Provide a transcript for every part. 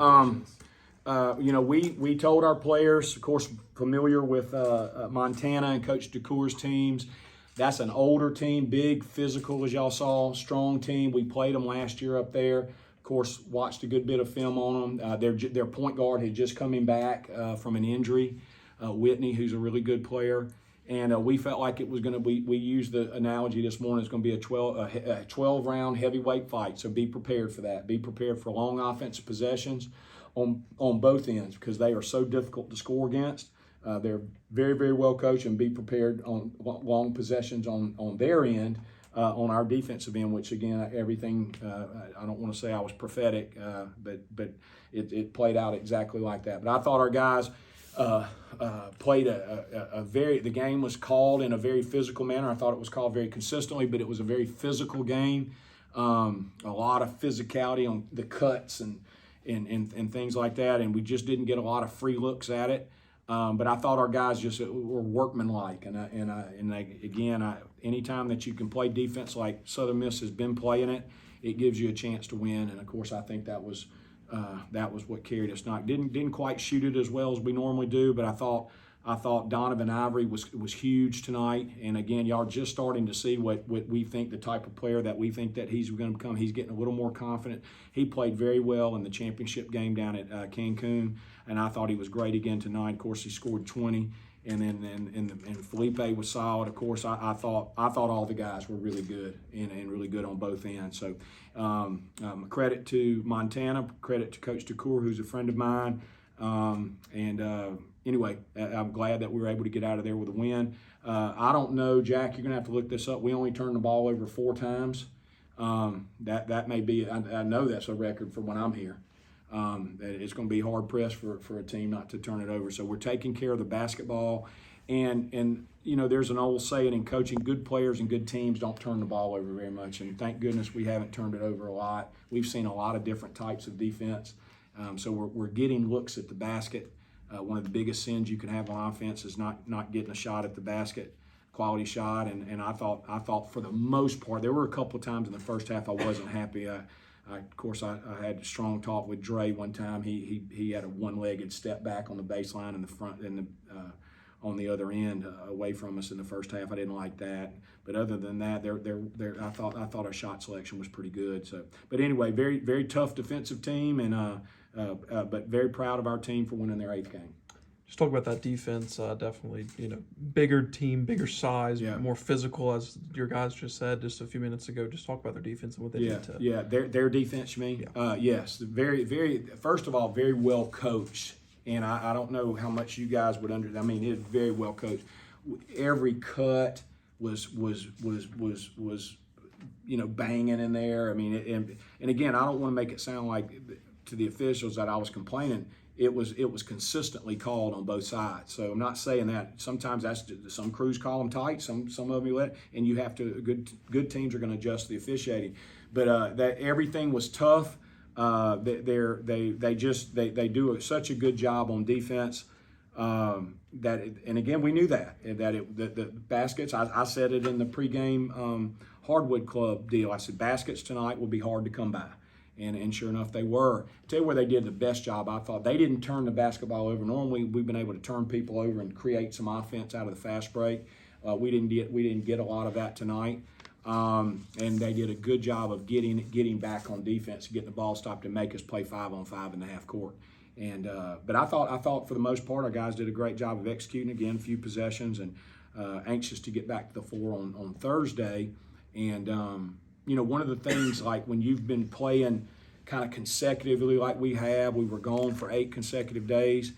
We told our players, of course, familiar with Montana and Coach DeCour's teams. That's an older team, big, physical, as y'all saw, strong team. We played them last year up there. Of course, watched a good bit of film on them. Their point guard had just coming back from an injury, Whitney, who's a really good player. And we felt like it was going to be, we used the analogy this morning, it's going to be a 12-round heavyweight fight. So be prepared for that. Be prepared for long offensive possessions on both ends because they are so difficult to score against. They're very, very well coached, and be prepared on long possessions on their end, on our defensive end, which again, everything, I don't want to say I was prophetic, but it played out exactly like that. But I thought our guys played the game was called in a very physical manner. I thought it was called very consistently, but it was a very physical game. A lot of physicality on the cuts and things like that, and we just didn't get a lot of free looks at it. But I thought our guys just were workmanlike, and anytime that you can play defense like Southern Miss has been playing it, it gives you a chance to win. And of course, I think that was what carried us. Didn't quite shoot it as well as we normally do, but I thought Donovan Ivory was huge tonight. And again, y'all are just starting to see what we think, the type of player that we think that he's going to become. He's getting a little more confident. He played very well in the championship game down at Cancun, and I thought he was great again tonight. Of course, he scored 20, and Felipe was solid. Of course, I thought all the guys were really good and really good on both ends. So credit to Montana, credit to Coach DeCour, who's a friend of mine, Anyway, I'm glad that we were able to get out of there with a win. I don't know, Jack, you're going to have to look this up. We only turned the ball over 4 times. That may be, I know that's a record for when I'm here. It's going to be hard-pressed for a team not to turn it over. So we're taking care of the basketball. And there's an old saying in coaching, good players and good teams don't turn the ball over very much. And thank goodness we haven't turned it over a lot. We've seen a lot of different types of defense. So we're getting looks at the basket. One of the biggest sins you can have on offense is not getting a shot at the basket, quality shot. And I thought for the most part, there were a couple of times in the first half I wasn't happy. Of course, I had a strong talk with Dre one time. He had a one-legged step back on the baseline in the front and on the other end away from us in the first half. I didn't like that. But other than that, I thought our shot selection was pretty good. So, but anyway, very, very tough defensive team, and but very proud of our team for winning their 8th game. Just talk about that defense. Definitely, bigger team, bigger size, more physical, as your guys just said just a few minutes ago. Just talk about their defense and what they did to. Yeah, their defense, you mean? Yeah. Yes, very, very. First of all, very well coached, and I don't know how much you guys would I mean, it's very well coached. Every cut was banging in there. I mean, and again, I don't want to make it sound like to the officials that I was complaining. It was consistently called on both sides. So I'm not saying that. Sometimes some crews call them tight, some of them you let, and you have to. Good teams are going to adjust the officiating, but that everything was tough. They do such a good job on defense. And again, we knew that the baskets. I said it in the pregame Hardwood Club deal. I said baskets tonight will be hard to come by. And sure enough, they were. I'll tell you where they did the best job. I thought they didn't turn the basketball over. Normally, we've been able to turn people over and create some offense out of the fast break. We didn't get a lot of that tonight, and they did a good job of getting back on defense, getting the ball stopped, and make us play 5-on-5 in the half court. And but I thought for the most part, our guys did a great job of executing. Again, a few possessions, and anxious to get back to the floor on Thursday. And one of the things, like when you've been playing kind of consecutively like we were gone for 8 consecutive days,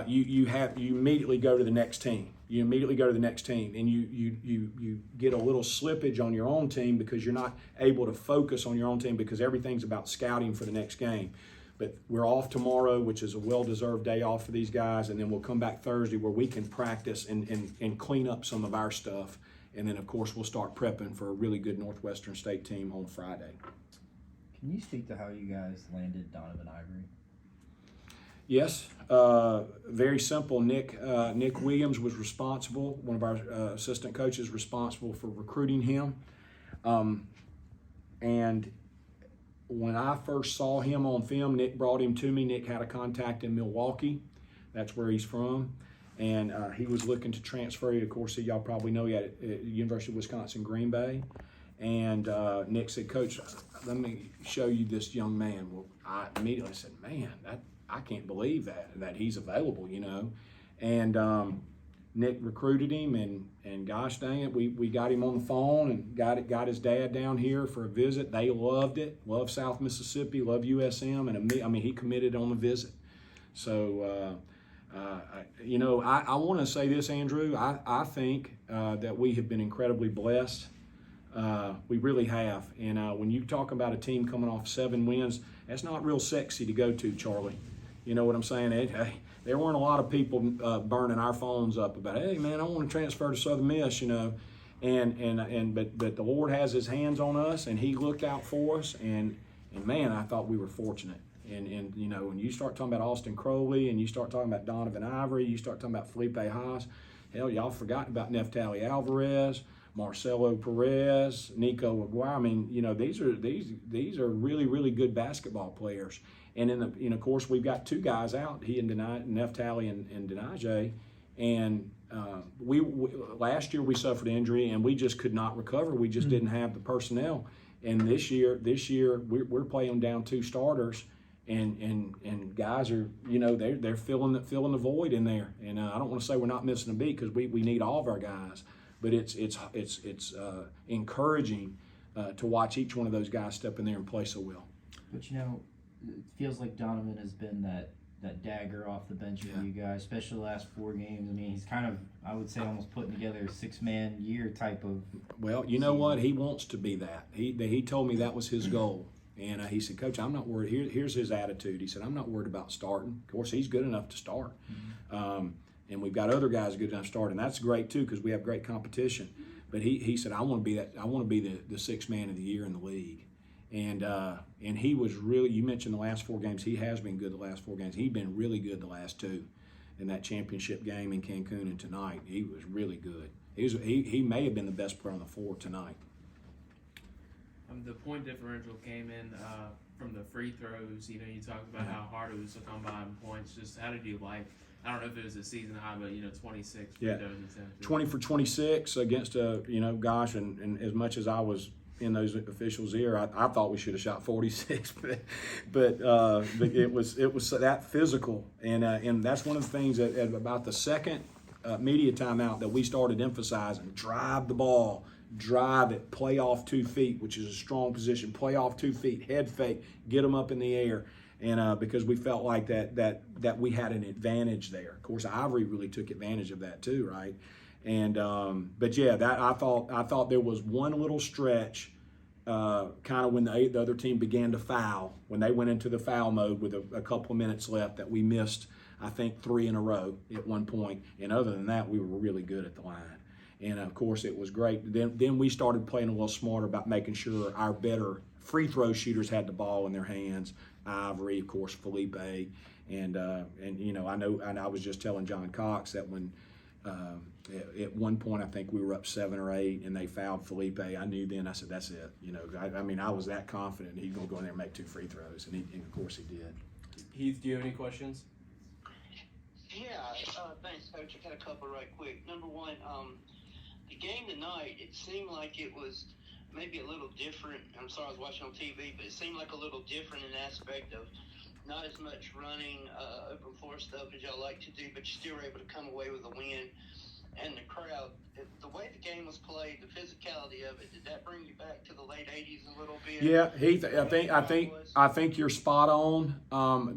you immediately go to the next team. You immediately go to the next team, and you get a little slippage on your own team because you're not able to focus on your own team because everything's about scouting for the next game. But we're off tomorrow, which is a well-deserved day off for these guys, and then we'll come back Thursday where we can practice and clean up some of our stuff. And then, of course, we'll start prepping for a really good Northwestern State team on Friday. Can you speak to how you guys landed Donovan Ivory? Yes, very simple. Nick Williams was responsible, one of our assistant coaches, responsible for recruiting him. And when I first saw him on film, Nick brought him to me. Nick had a contact in Milwaukee. That's where he's from. And he was looking to transfer. Of course, y'all probably know he had at University of Wisconsin, Green Bay. And Nick said, Coach, let me show you this young man. Well, I immediately said, man, I can't believe that he's available, you know. And Nick recruited him, and gosh dang it, we got him on the phone and got his dad down here for a visit. They loved it, loved South Mississippi, loved USM, and I mean, he committed on the visit. So, you know, I want to say this, Andrew. I think that we have been incredibly blessed. We really have. And when you talk about a team coming off 7 wins, that's not real sexy to go to, Charlie. You know what I'm saying? Hey, there weren't a lot of people burning our phones up about, hey, man, I want to transfer to Southern Miss, you know. But the Lord has his hands on us, and he looked out for us. And man, I thought we were fortunate. And you know, when you start talking about Austin Crowley and you start talking about Donovan Ivory, you start talking about Felipe Haas, hell, y'all forgotten about Neftali Alvarez, Marcelo Perez, Nico Aguirre. I mean, you know, these are really, really good basketball players. And of course, we've got 2 guys out, he and Neftali and Denaje. And we last year we suffered injury and we just could not recover. We just didn't have the personnel. And this year we're playing down 2 starters. And guys are, you know, they're filling the void in there. And I don't want to say we're not missing a beat because we need all of our guys, but it's encouraging to watch each one of those guys step in there and play so well. But you know, it feels like Donovan has been that dagger off the bench for you guys, especially the last 4 games. I mean, he's kind of, I would say, almost putting together a 6-man year type of. Well, you know what? He wants to be that. He told me that was his goal. And he said, Coach, I'm not worried. Here's his attitude. He said, I'm not worried about starting. Of course, he's good enough to start. And we've got other guys good enough to start. And that's great, too, because we have great competition. But he said, I want to be that. I want to be the 6th man of the year in the league. And he was really, you mentioned the last 4 games. He has been good the last 4 games. He's been really good the last 2. In that championship game in Cancun and tonight, he was really good. He may have been the best player on the floor tonight. The point differential came in from the free throws. You know, you talked about how hard it was to come by in points. Just how did you like? I don't know if it was a season high, but 26 free throws attempted. 20 for 26 against gosh, and as much as I was in those officials' ear, I thought we should have shot 46, but it was that physical, and that's one of the things that about the second media timeout that we started emphasizing: drive the ball. Drive it, play off 2 feet, which is a strong position. Play off 2 feet, head fake, get them up in the air, and because we felt like that we had an advantage there. Of course, Ivory really took advantage of that too, right? And but yeah, that I thought there was one little stretch, kind of when the other team began to foul, when they went into the foul mode with a couple of minutes left, that we missed, I think, 3 in a row at one point. And other than that, we were really good at the line. And, of course, it was great. Then we started playing a little smarter about making sure our better free throw shooters had the ball in their hands. Ivory, of course, Felipe. And you know, I was just telling John Cox that when at one point I think we were up 7 or 8 and they fouled Felipe, I knew then, I said, that's it. You know, I mean, I was that confident he's going to go in there and make 2 free throws. And of course, he did. Heath, do you have any questions? Yeah, thanks, Coach. I got a couple right quick. Number one, the game tonight, it seemed like it was maybe a little different. I'm sorry I was watching on TV, but it seemed like a little different in aspect of not as much running, open floor stuff as y'all like to do, but you still were able to come away with a win. And the crowd, the way the game was played, the physicality of it, did that bring you back to the late 80s a little bit? Yeah, Heath, I think you're spot on.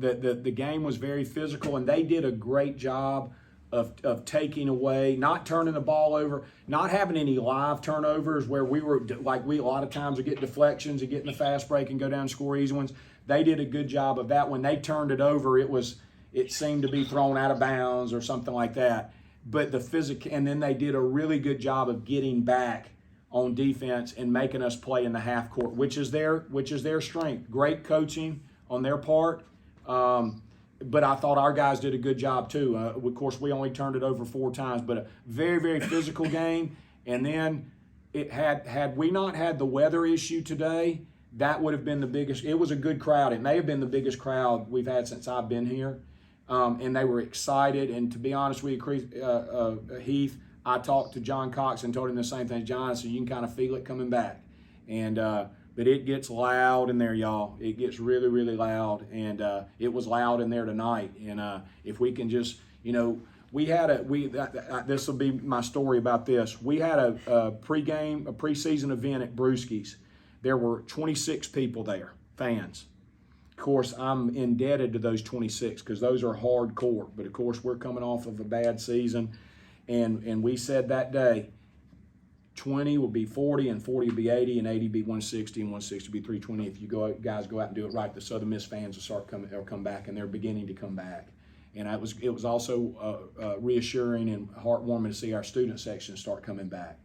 The game was very physical, and they did a great job of taking away, not turning the ball over, not having any live turnovers where we were like a lot of times would get deflections and get in the fast break and go down and score easy ones. They did a good job of that. When they turned it over, it seemed to be thrown out of bounds or something like that. But the physical, and then they did a really good job of getting back on defense and making us play in the half court, which is their strength. Great coaching on their part. But I thought our guys did a good job too. Of course, we only turned it over 4 times, but a very, very physical game. And then it had we not had the weather issue today, that would have been the biggest. It was a good crowd. It may have been the biggest crowd we've had since I've been here. And they were excited. And to be honest with you, Heath, I talked to John Cox and told him the same thing, John, so you can kind of feel it coming back. And but it gets loud in there, y'all. It gets really, really loud. And it was loud in there tonight. And if we can just, this will be my story about this. We had a preseason event at Brewski's. There were 26 people there, fans. Of course, I'm indebted to those 26 because those are hardcore. But of course, we're coming off of a bad season, and we said that day, 20 will be 40, and 40 will be 80, and 80 will be 160, and 160 will be 320. If you guys go out and do it right, the Southern Miss fans will come back, and they're beginning to come back. And it was also reassuring and heartwarming to see our student section start coming back.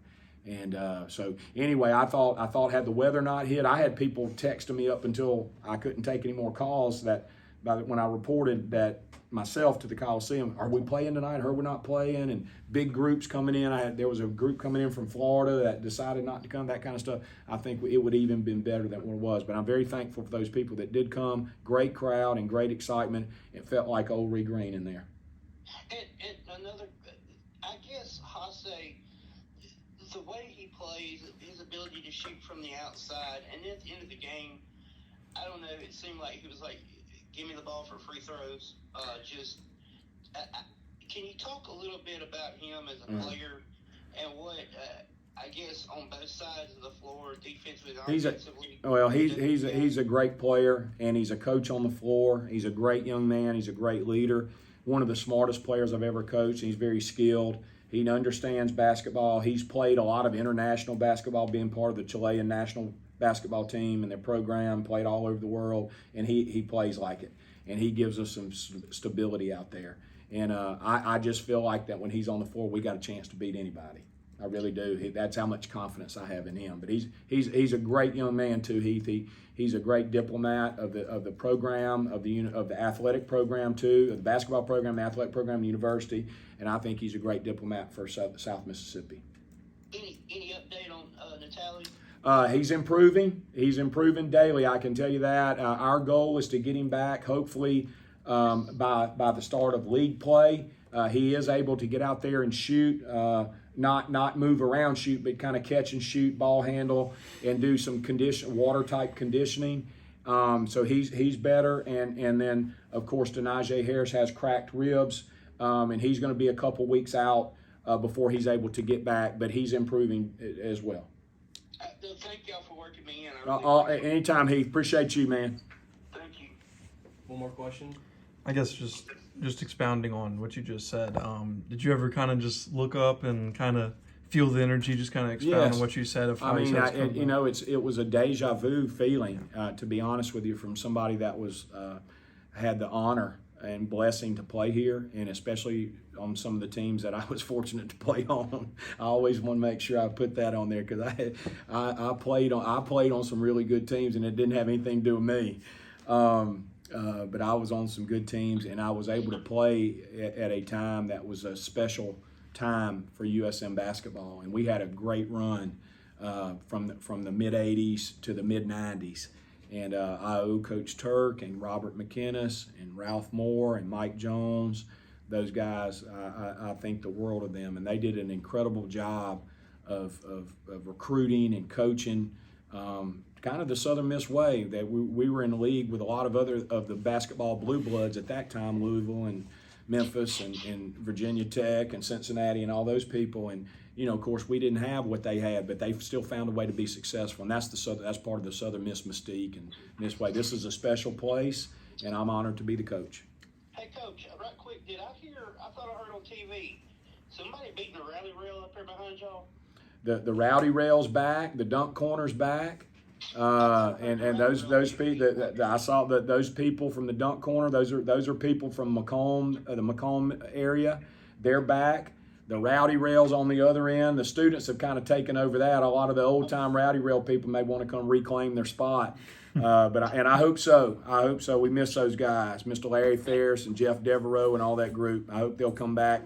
And so anyway, I thought had the weather not hit, I had people texting me up until I couldn't take any more calls when I reported that myself to the Coliseum, are we playing tonight? Or we're not playing? And big groups coming in. There was a group coming in from Florida that decided not to come, that kind of stuff. I think it would even been better than what it was. But I'm very thankful for those people that did come. Great crowd and great excitement. It felt like old Ree Green in there. And another, I guess, Hasse, the way he plays, his ability to shoot from the outside, and at the end of the game, I don't know, it seemed like he was like, give me the ball for free throws. Can you talk a little bit about him as a player and what, I guess, on both sides of the floor, defensively and offensively? He's a great player, and he's a coach on the floor. He's a great young man. He's a great leader. One of the smartest players I've ever coached. He's very skilled. He understands basketball. He's played a lot of international basketball, being part of the Chilean national basketball team and their program, played all over the world, and he plays like it. And he gives us some stability out there. And I just feel like that when he's on the floor, we got a chance to beat anybody. I really do. That's how much confidence I have in him. But he's a great young man too, Heath. He's a great diplomat of the program, of the athletic program too, of the basketball program, the athletic program, the university. And I think he's a great diplomat for South Mississippi. Any update on Natalie? He's improving. He's improving daily, I can tell you that. Our goal is to get him back, hopefully, by the start of league play. He is able to get out there and shoot, not move around shoot, but kind of catch and shoot, ball handle, and do some water-type conditioning. So he's better. And then, of course, Denaje Harris has cracked ribs, and he's going to be a couple weeks out before he's able to get back, but he's improving as well. Thank y'all for working me in. Anytime, Heath. Appreciate you, man. Thank you. One more question. I guess just expounding on what you just said. Did you ever kind of just look up and kind of feel the energy, just kind of expound on what you said? It was a deja vu feeling, to be honest with you, from somebody that had the honor and blessing to play here, and especially on some of the teams that I was fortunate to play on. I always want to make sure I put that on there because I played on some really good teams, and it didn't have anything to do with me. But I was on some good teams, and I was able to play at a time that was a special time for USM basketball, and we had a great run from the mid '80s to the mid '90s. And I owe Coach Turk and Robert McInnes and Ralph Moore and Mike Jones, those guys, I think the world of them. And they did an incredible job of recruiting and coaching, kind of the Southern Miss way. That we were in the league with a lot of other of the basketball blue bloods at that time, Louisville and Memphis and Virginia Tech and Cincinnati and all those people. And of course, we didn't have what they had, but they still found a way to be successful, and that's part of the Southern Miss mystique and Miss way. This is a special place, and I'm honored to be the coach. Hey, Coach, right quick, I thought I heard on TV, somebody beating the rally rail up there behind y'all? The rowdy rail's back, the dunk corner's back, and those people. I saw that those people from the dunk corner. Those are people from Macomb, the Macomb area. They're back. The rowdy rail's on the other end. The students have kind of taken over that. A lot of the old-time rowdy rail people may want to come reclaim their spot. But I hope so. I hope so. We miss those guys, Mr. Larry Ferris and Jeff Devereaux and all that group. I hope they'll come back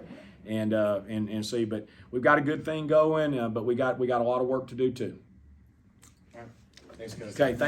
and see. But we've got a good thing going, but we got a lot of work to do too. Thanks, guys. Okay, thank you.